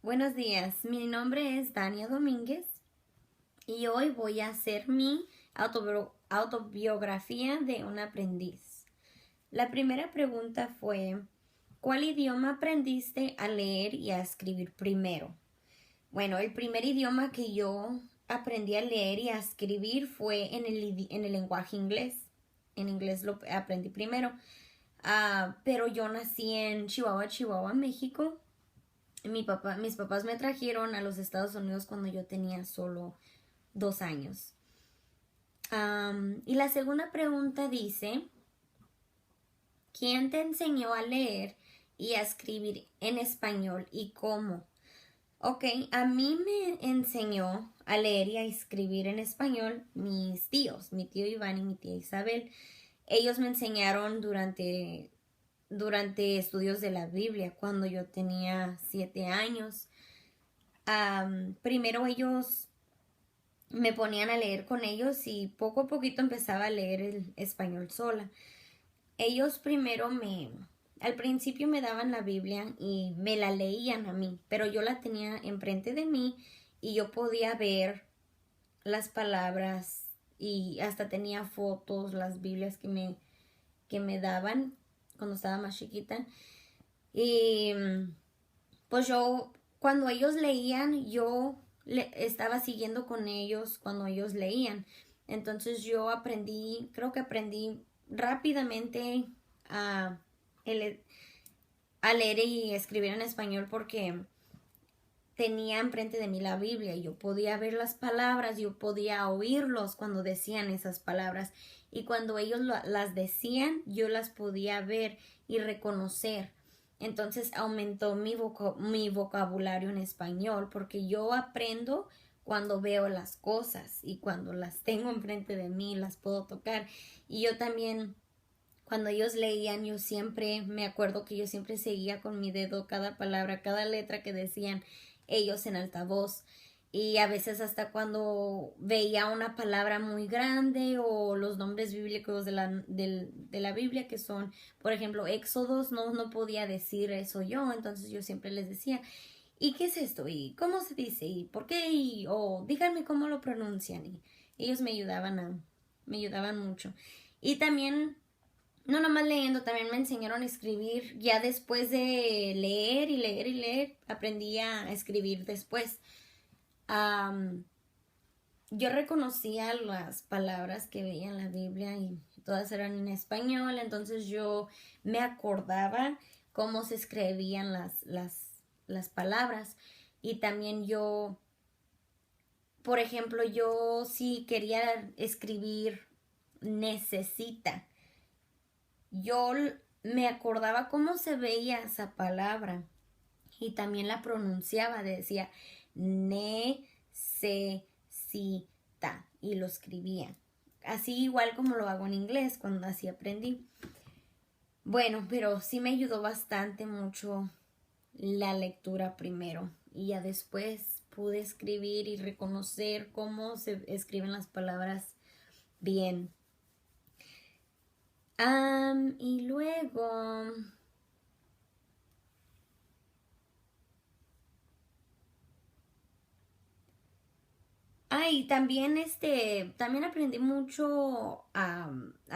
Buenos días, mi nombre es Dania Domínguez y hoy voy a hacer mi autobiografía de un aprendiz. La primera pregunta fue, ¿cuál idioma aprendiste a leer y a escribir primero? Bueno, el primer idioma que yo aprendí a leer y a escribir fue en el lenguaje inglés. En inglés lo aprendí primero. Pero yo nací en Chihuahua, México. Mis papás me trajeron a los Estados Unidos cuando yo tenía solo 2 años. Y la segunda pregunta dice, ¿quién te enseñó a leer y a escribir en español y cómo? Ok, a mí me enseñó a leer y a escribir en español mis tíos, mi tío Iván y mi tía Isabel. Ellos me enseñaron durante estudios de la Biblia cuando yo tenía 7 años. Primero ellos me ponían a leer con ellos y poco a poquito empezaba a leer el español sola. Ellos al principio me daban la Biblia y me la leían a mí, pero yo la tenía enfrente de mí y yo podía ver las palabras y hasta tenía fotos, las Biblias que me daban cuando estaba más chiquita. Y pues yo, cuando ellos leían, estaba siguiendo con ellos cuando ellos leían. Entonces yo creo que aprendí rápidamente a, ele- a leer y escribir en español porque tenía enfrente de mí la Biblia y yo podía ver las palabras, yo podía oírlos cuando decían esas palabras y cuando ellos las decían yo las podía ver y reconocer. Entonces aumentó mi vocabulario en español porque yo aprendo cuando veo las cosas y cuando las tengo enfrente de mí las puedo tocar. Y yo también, cuando ellos leían, yo siempre me acuerdo que yo siempre seguía con mi dedo cada palabra, cada letra que decían ellos en altavoz. Y a veces hasta cuando veía una palabra muy grande o los nombres bíblicos de la Biblia que son, por ejemplo, Éxodos, no podía decir eso yo. Entonces yo siempre les decía, ¿y qué es esto? ¿Y cómo se dice? ¿Y por qué? O díganme cómo lo pronuncian. Y ellos me ayudaban mucho. Y también no nomás leyendo, también me enseñaron a escribir. Ya después de leer y leer y leer, aprendí a escribir después. Am, yo reconocía las palabras que veía en la Biblia y todas eran en español, entonces yo me acordaba cómo se escribían las palabras. Y también yo, por ejemplo, yo si quería escribir necesita, yo me acordaba cómo se veía esa palabra y también la pronunciaba, decía necesita y lo escribía. Así igual como lo hago en inglés cuando así aprendí. Bueno, pero sí me ayudó bastante mucho la lectura primero y ya después pude escribir y reconocer cómo se escriben las palabras bien. Y luego, y también también aprendí mucho a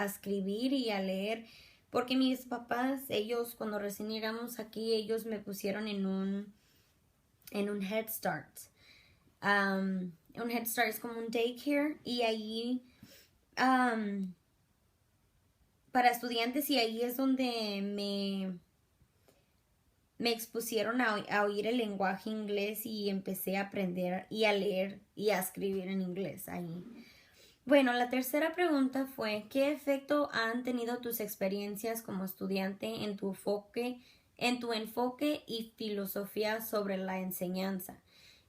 escribir y a leer, porque mis papás, ellos cuando recién llegamos aquí, ellos me pusieron en un Head Start. Un Head Start es como un daycare y ahí para estudiantes y ahí es donde me expusieron a oír el lenguaje inglés y empecé a aprender y a leer y a escribir en inglés ahí. Bueno, la tercera pregunta fue, ¿qué efecto han tenido tus experiencias como estudiante en tu enfoque y filosofía sobre la enseñanza?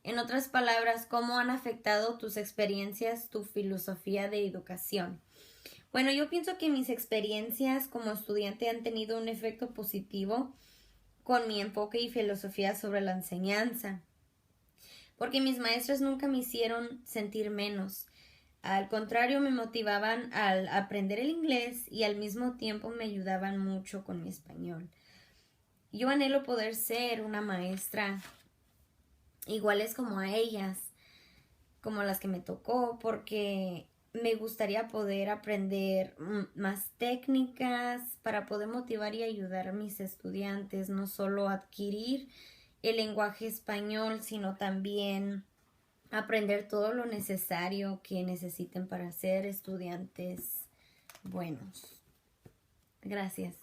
En otras palabras, ¿cómo han afectado tus experiencias, tu filosofía de educación? Bueno, yo pienso que mis experiencias como estudiante han tenido un efecto positivo con mi enfoque y filosofía sobre la enseñanza, porque mis maestros nunca me hicieron sentir menos. Al contrario, me motivaban al aprender el inglés y al mismo tiempo me ayudaban mucho con mi español. Yo anhelo poder ser una maestra iguales como a ellas, como las que me tocó, porque me gustaría poder aprender más técnicas para poder motivar y ayudar a mis estudiantes, no solo a adquirir el lenguaje español, sino también aprender todo lo necesario que necesiten para ser estudiantes buenos. Gracias.